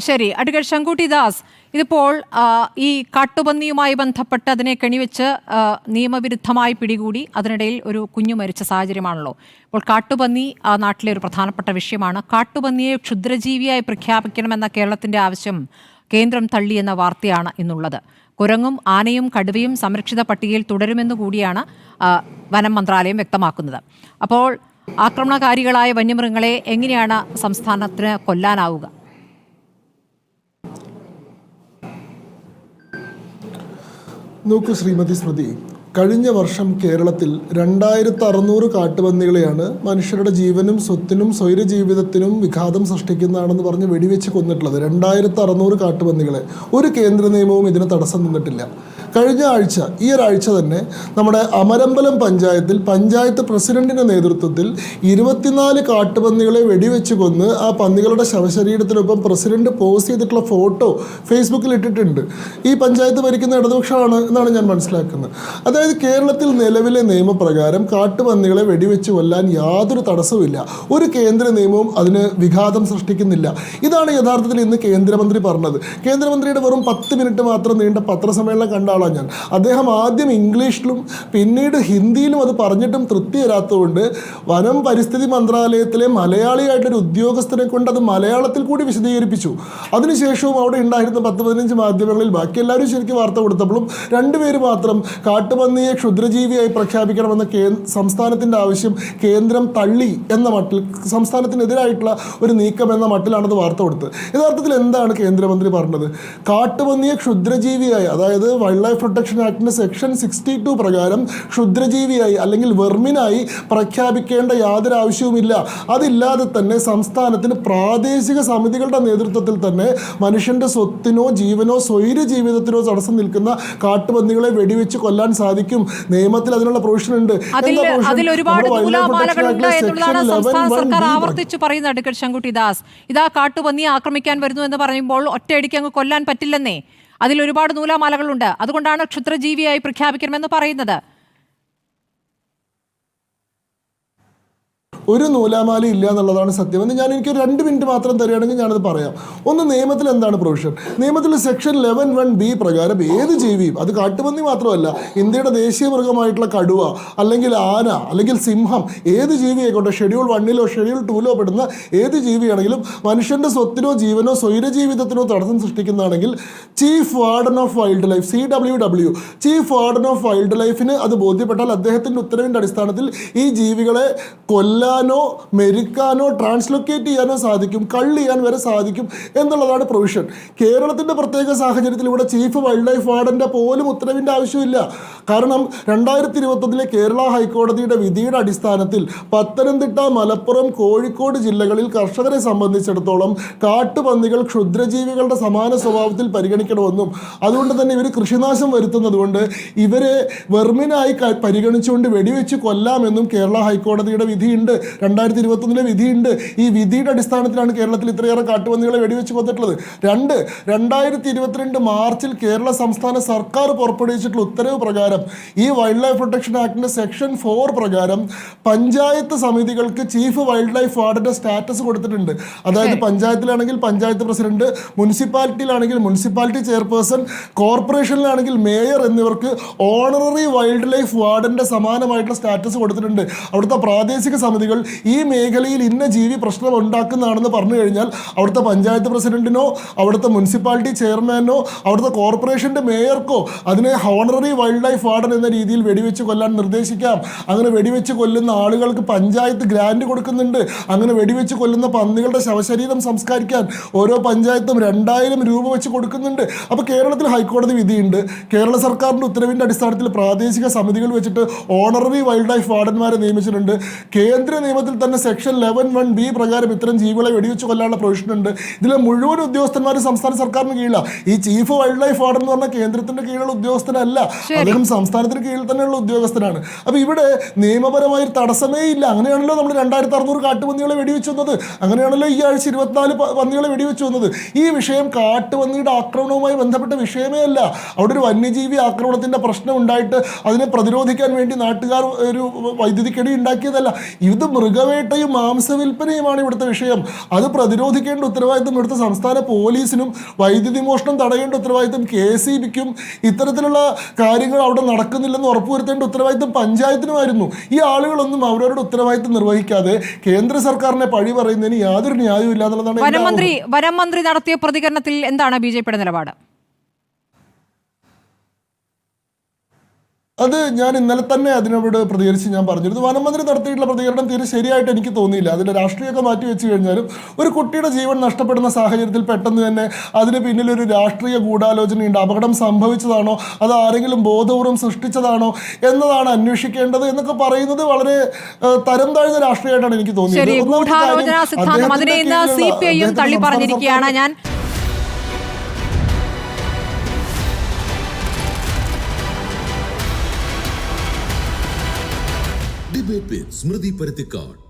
ശരി, അഡ്വക്കേറ്റ് ശങ്കുട്ടി ദാസ്, ഇതിപ്പോൾ ഈ കാട്ടുപന്നിയുമായി ബന്ധപ്പെട്ട് അതിനെ കെണിവെച്ച് നിയമവിരുദ്ധമായി പിടികൂടി അതിനിടയിൽ ഒരു കുഞ്ഞു മരിച്ച സാഹചര്യമാണല്ലോ. ഇപ്പോൾ കാട്ടുപന്നി നാട്ടിലെ ഒരു പ്രധാനപ്പെട്ട വിഷയമാണ്. കാട്ടുപന്നിയെ ക്ഷുദ്രജീവിയായി പ്രഖ്യാപിക്കണമെന്ന കേരളത്തിന്റെ ആവശ്യം കേന്ദ്രം തള്ളിയെന്ന വാർത്തയാണ് ഇന്നുള്ളത്. കുരങ്ങും ആനയും കടുവയും സംരക്ഷിത പട്ടികയിൽ തുടരുമെന്നു കൂടിയാണ് വനം മന്ത്രാലയം വ്യക്തമാക്കുന്നത്. അപ്പോൾ ആക്രമണകാരികളായ വന്യമൃഗങ്ങളെ എങ്ങനെയാണ് സംസ്ഥാനത്തിന് കൊല്ലാനാവുക? നോക്കൂ ശ്രീമതി സ്മൃതി, കഴിഞ്ഞ വർഷം കേരളത്തിൽ 2600 കാട്ടുപന്നികളെയാണ് മനുഷ്യരുടെ ജീവനും സ്വത്തിനും സ്വൈര ജീവിതത്തിനും വിഘാതം സൃഷ്ടിക്കുന്നതാണെന്ന് പറഞ്ഞ് വെടിവെച്ച് കൊന്നിട്ടുള്ളത്. 2600 കാട്ടുപന്നികളെ. ഒരു കേന്ദ്ര നിയമവും ഇതിന് തടസ്സം നിന്നിട്ടില്ല. കഴിഞ്ഞ ആഴ്ച, ഈ ഒരാഴ്ച തന്നെ നമ്മുടെ അമരമ്പലം പഞ്ചായത്തിൽ പഞ്ചായത്ത് പ്രസിഡന്റിൻ്റെ നേതൃത്വത്തിൽ 24 കാട്ടുപന്നികളെ വെടിവെച്ച് കൊന്ന് ആ പന്നികളുടെ ശവശരീരത്തിനൊപ്പം പ്രസിഡന്റ് പോസ്റ്റ് ചെയ്തിട്ടുള്ള ഫോട്ടോ ഫേസ്ബുക്കിൽ ഇട്ടിട്ടുണ്ട്. ഈ പഞ്ചായത്ത് ഭരിക്കുന്ന ഇടതുപക്ഷമാണ് എന്നാണ് ഞാൻ മനസ്സിലാക്കുന്നത്. അതായത് കേരളത്തിൽ നിലവിലെ നിയമപ്രകാരം കാട്ടുപന്നികളെ വെടിവെച്ച് കൊല്ലാൻ യാതൊരു തടസ്സവുമില്ല. ഒരു കേന്ദ്ര നിയമവും അതിന് വിഘാതം സൃഷ്ടിക്കുന്നില്ല. ഇതാണ് യഥാർത്ഥത്തിൽ ഇന്ന് കേന്ദ്രമന്ത്രി പറഞ്ഞത്. കേന്ദ്രമന്ത്രിയുടെ വെറും 10 മിനിറ്റ് മാത്രം നീണ്ട പത്രസമ്മേളനം കണ്ട ആളാണ് ഞാൻ. അദ്ദേഹം ആദ്യം ഇംഗ്ലീഷിലും പിന്നീട് ഹിന്ദിയിലും അത് പറഞ്ഞിട്ടും തൃപ്തി തരാത്തതുകൊണ്ട് വനം പരിസ്ഥിതി മന്ത്രാലയത്തിലെ മലയാളിയായിട്ടൊരു ഉദ്യോഗസ്ഥനെ കൊണ്ട് അത് മലയാളത്തിൽ കൂടി വിശദീകരിപ്പിച്ചു. അതിനുശേഷവും അവിടെ ഉണ്ടായിരുന്ന 10-15 മാധ്യമങ്ങളിൽ ബാക്കി എല്ലാവരും ശരിക്കും വാർത്ത കൊടുത്തപ്പോഴും 2 പേര് മാത്രം കാട്ടുപന്നിയെ ക്ഷുദ്രജീവിയായി പ്രഖ്യാപിക്കണമെന്ന സംസ്ഥാനത്തിൻ്റെ ആവശ്യം കേന്ദ്രം തള്ളി എന്ന മട്ടിൽ, സംസ്ഥാനത്തിനെതിരായിട്ടുള്ള ഒരു നീക്കം എന്ന മട്ടിലാണത് വാർത്ത കൊടുത്തത്. യഥാർത്ഥത്തിൽ എന്താണ് കേന്ദ്രമന്ത്രി പറഞ്ഞത്? കാട്ടുപന്നിയെ ക്ഷുദ്രജീവിയായി, അതായത് വൈൽഡ് ലൈഫ് പ്രൊട്ടക്ഷൻ ആക്ടിൻ്റെ സെക്ഷൻ 62 പ്രകാരം ക്ഷുദ്രജീവിയായി അല്ലെങ്കിൽ വെർമിനായി പ്രഖ്യാപിക്കേണ്ട യാതൊരു ആവശ്യവുമില്ല. അതില്ലാതെ തന്നെ സംസ്ഥാനത്തിന് പ്രാദേശിക സമിതികളുടെ നേതൃത്വത്തിൽ തന്നെ മനുഷ്യൻ്റെ സ്വത്തിനോ ജീവനോ സ്വൈര ജീവിതത്തിനോ തടസ്സം നിൽക്കുന്ന കാട്ടുപന്നികളെ വെടിവെച്ച് കൊല്ലാൻ സാധിക്കും. നിയമത്തിൽ അതിനുള്ള പ്രൊവിഷൻ ഉണ്ട്. ആവർത്തിച്ചു പറയുന്ന അഡ്വക്കേറ്റ് ശങ്കുട്ടി ദാസ്, ഇതാ കാട്ടുപന്നിയെ ആക്രമിക്കാൻ വരുന്നു എന്ന് പറയുമ്പോൾ ഒറ്റയടിക്ക് അങ്ങ് കൊല്ലാൻ പറ്റില്ലെന്നേ. അതിലൊരുപാട് നൂലാമാലകളുണ്ട്. അതുകൊണ്ടാണ് ക്ഷുദ്രജീവിയായി പ്രഖ്യാപിക്കണമെന്ന് പറയുന്നത്. ഒരു നൂലാമാല ഇല്ല എന്നുള്ളതാണ് സത്യം. എന്ന് എനിക്ക് 2 മിനിറ്റ് മാത്രം തരികയാണെങ്കിൽ ഞാനത് പറയാം. ഒന്ന്, നിയമത്തിൽ എന്താണ് പ്രൊവിഷൻ? നിയമത്തിൽ സെക്ഷൻ 11(1)(b) പ്രകാരം ഏത് ജീവിയും, അത് കാട്ടുപന്നി മാത്രമല്ല, ഇന്ത്യയുടെ ദേശീയ മൃഗമായിട്ടുള്ള കടുവ അല്ലെങ്കിൽ ആന അല്ലെങ്കിൽ സിംഹം, ഏത് ജീവി ആയിക്കോട്ടെ, ഷെഡ്യൂൾ 1-ലോ ഷെഡ്യൂൾ 2-ലോ പെടുന്ന ഏത് ജീവിയാണെങ്കിലും മനുഷ്യൻ്റെ സ്വത്തിനോ ജീവനോ സ്വൈര ജീവിതത്തിനോ തടസ്സം സൃഷ്ടിക്കുന്നതാണെങ്കിൽ chief warden of wild life, CWW, chief warden of wild ലൈഫിന് അത് ബോധ്യപ്പെട്ടാൽ അദ്ദേഹത്തിൻ്റെ ഉത്തരവിൻ്റെ അടിസ്ഥാനത്തിൽ ഈ ജീവികളെ കൊല്ലാനോ മെരുക്കാനോ ട്രാൻസ്ലൊക്കേറ്റ് ചെയ്യാനോ സാധിക്കും, കള്ള് ചെയ്യാൻ വരെ സാധിക്കും എന്നുള്ളതാണ് പ്രൊവിഷൻ. കേരളത്തിൻ്റെ പ്രത്യേക സാഹചര്യത്തിൽ ഇവിടെ ചീഫ് വൈൽഡ് ലൈഫ് വാർഡൻ്റെ പോലും ഉത്തരവിൻ്റെ ആവശ്യമില്ല. കാരണം 2021 കേരള ഹൈക്കോടതിയുടെ വിധിയുടെ അടിസ്ഥാനത്തിൽ പത്തനംതിട്ട, മലപ്പുറം, കോഴിക്കോട് ജില്ലകളിൽ കർഷകരെ സംബന്ധിച്ചിടത്തോളം കാട്ടുപന്നികൾ ക്ഷുദ്രജീവികളുടെ സമാന സ്വഭാവത്തിൽ പരിഗണിക്കണമെന്നും അതുകൊണ്ട് തന്നെ ഇവർ കൃഷിനാശം വരുത്തുന്നത് കൊണ്ട് ഇവരെ വെർമിനായി പരിഗണിച്ചുകൊണ്ട് വെടിവെച്ച് കൊല്ലാമെന്നും കേരള ഹൈക്കോടതിയുടെ വിധിയുണ്ട്. 2021 വിധിയുണ്ട്. ഈ വിധിയുടെ അടിസ്ഥാനത്തിലാണ് കേരളത്തിൽ ഇത്രയേറെ കാട്ടുപന്നികളെ വെടിവെച്ച് കൊന്നിട്ടുള്ളത്. 2022 മാർച്ചിൽ കേരള സംസ്ഥാന സർക്കാർ പുറപ്പെടുവിച്ചിട്ടുള്ള ഉത്തരവ് പ്രകാരം ഈ വൈൽഡ് ലൈഫ് പ്രൊട്ടക്ഷൻ ആക്ടിൻ്റെ സെക്ഷൻ 4 പ്രകാരം പഞ്ചായത്ത് സമിതികൾക്ക് ചീഫ് വൈൽഡ് ലൈഫ് വാർഡൻ്റെ സ്റ്റാറ്റസ് കൊടുത്തിട്ടുണ്ട്. അതായത് പഞ്ചായത്തിലാണെങ്കിൽ പഞ്ചായത്ത് പ്രസിഡന്റ്, മുനിസിപ്പാലിറ്റിയിലാണെങ്കിൽ മുനിസിപ്പാലിറ്റി ചെയർപേഴ്സൺ, കോർപ്പറേഷനിലാണെങ്കിൽ മേയർ എന്നിവർക്ക് ഓണററി വൈൽഡ് ലൈഫ് വാർഡൻ്റെ സമാനമായിട്ടുള്ള സ്റ്റാറ്റസ് കൊടുത്തിട്ടുണ്ട്. അവിടുത്തെ പ്രാദേശിക സമിതികൾ ഈ മേഖലയിൽ ഇന്ന ജീവി പ്രശ്നം ഉണ്ടാക്കുന്നതാണെന്ന് പറഞ്ഞു കഴിഞ്ഞാൽ അവിടുത്തെ പഞ്ചായത്ത് പ്രസിഡന്റിനോ അവിടുത്തെ മുനിസിപ്പാലിറ്റി ചെയർമാനോ അവിടുത്തെ കോർപ്പറേഷൻ്റെ മേയർക്കോ അതിനെ ഹോണററി വൈൽഡ് ലൈഫ് വാർഡൻ എന്ന രീതിയിൽ വെടിവെച്ച് കൊല്ലാൻ നിർദ്ദേശിക്കാം. അങ്ങനെ വെടിവെച്ച് കൊല്ലുന്ന ആളുകൾക്ക് പഞ്ചായത്ത് ഗ്രാൻഡ് കൊടുക്കുന്നുണ്ട്. അങ്ങനെ വെടിവെച്ച് കൊല്ലുന്ന പന്നികളുടെ ശവശരീരം സംസ്കരിക്കാൻ ഓരോ പഞ്ചായത്തും 2000 രൂപ വെച്ച് കൊടുക്കുന്നുണ്ട്. അപ്പോൾ കേരളത്തിൽ ഹൈക്കോടതി വിധിയുണ്ട്. കേരള സർക്കാരിൻ്റെ ഉത്തരവിൻ്റെ അടിസ്ഥാനത്തിൽ പ്രാദേശിക സമിതികൾ വെച്ചിട്ട് ഓണററി വൈൽഡ് ലൈഫ് വാർഡന്മാരെ നിയമിച്ചിട്ടുണ്ട്. കേന്ദ്ര നിയമത്തിൽ തന്നെ സെക്ഷൻ 11(1)(b) പ്രകാരം ഇത്തരം ജീവികളെ വെടിവെച്ച് കൊല്ലാനുള്ള പ്രൊവിഷൻ ഉണ്ട്. ഇതിലെ മുഴുവൻ ഉദ്യോഗസ്ഥന്മാരും സംസ്ഥാന സർക്കാരിന് കീഴിലാണ്. ഈ ചീഫ് വൈൽഡ് ലൈഫ് വാർഡൻ എന്ന് പറഞ്ഞാൽ കേന്ദ്രത്തിന്റെ കീഴിലുള്ള ഉദ്യോഗസ്ഥനല്ല, അദ്ദേഹം സംസ്ഥാനത്തിന് കീഴിൽ തന്നെയുള്ള ഉദ്യോഗസ്ഥനാണ്. അപ്പോൾ ഇവിടെ നിയമപരമായ തടസ്സമേ ഇല്ല. അങ്ങനെയാണല്ലോ നമ്മൾ 2600 കാട്ടുപന്നികളെ വെടിവെച്ച് വന്നത്. അങ്ങനെയാണല്ലോ ഈ ആഴ്ച 24 പന്നികളെ വെടിവെച്ച് വന്നത്. ഈ വിഷയം കാട്ടുപന്നിയുടെ ആക്രമണവുമായി ബന്ധപ്പെട്ട വിഷയമേ അല്ല. അവിടെ ഒരു വന്യജീവി ആക്രമണത്തിന്റെ പ്രശ്നം ഉണ്ടായിട്ട് അതിനെ പ്രതിരോധിക്കാൻ വേണ്ടി നാട്ടുകാർ ഒരു വൈദ്യുതി കെടി ഉണ്ടാക്കിയതല്ല. ഇത് മൃഗവേട്ടയും മാംസവില്പനയുമാണ് ഇവിടുത്തെ വിഷയം. അത് പ്രതിരോധിക്കേണ്ട ഉത്തരവാദിത്വം ഇവിടുത്തെ സംസ്ഥാന പോലീസിനും വൈദ്യുതി മോഷണം തടയേണ്ട ഉത്തരവാദിത്വം KCBക്കും ഇത്തരത്തിലുള്ള കാര്യങ്ങൾ അവിടെ നടക്കുന്നില്ലെന്ന് ഉറപ്പുവരുത്തേണ്ട ഉത്തരവാദിത്വം പഞ്ചായത്തിനുമായിരുന്നു. ഈ ആളുകളൊന്നും അവരവരുടെ ഉത്തരവാദിത്വം നിർവഹിക്കാതെ കേന്ദ്ര സർക്കാരിനെ പഴി പറയുന്നതിന് യാതൊരു ന്യായവും ഇല്ല എന്നുള്ളതാണ്. വനം മന്ത്രി നടത്തിയ പ്രതികരണത്തിൽ എന്താണ് BJPയുടെ നിലപാട്? അത് ഞാൻ ഇന്നലെ തന്നെ അതിനോട് പ്രതികരിച്ച് ഞാൻ പറഞ്ഞിരുന്നു. വനമന്ത്രി നടത്തിയിട്ടുള്ള പ്രതികരണം തീരെ ശരിയായിട്ട് എനിക്ക് തോന്നിയില്ല. അതിൻ്റെ രാഷ്ട്രീയമൊക്കെ മാറ്റി വെച്ച് കഴിഞ്ഞാലും ഒരു കുട്ടിയുടെ ജീവൻ നഷ്ടപ്പെടുന്ന സാഹചര്യത്തിൽ പെട്ടെന്ന് തന്നെ അതിന് പിന്നിലൊരു രാഷ്ട്രീയ ഗൂഢാലോചനയുണ്ട്. അപകടം സംഭവിച്ചതാണോ അത് ആരെങ്കിലും ബോധപൂർവം സൃഷ്ടിച്ചതാണോ എന്നതാണ് അന്വേഷിക്കേണ്ടത് എന്നൊക്കെ പറയുന്നത് വളരെ തരം താഴ്ന്ന രാഷ്ട്രീയമായിട്ടാണ് എനിക്ക് തോന്നിയത്. തള്ളി പറഞ്ഞിരിക്കുകയാണ്. ഞാൻ ഡിബേറ്റ് വിത്ത് സ്മൃതി പരുത്തിക്കാട്.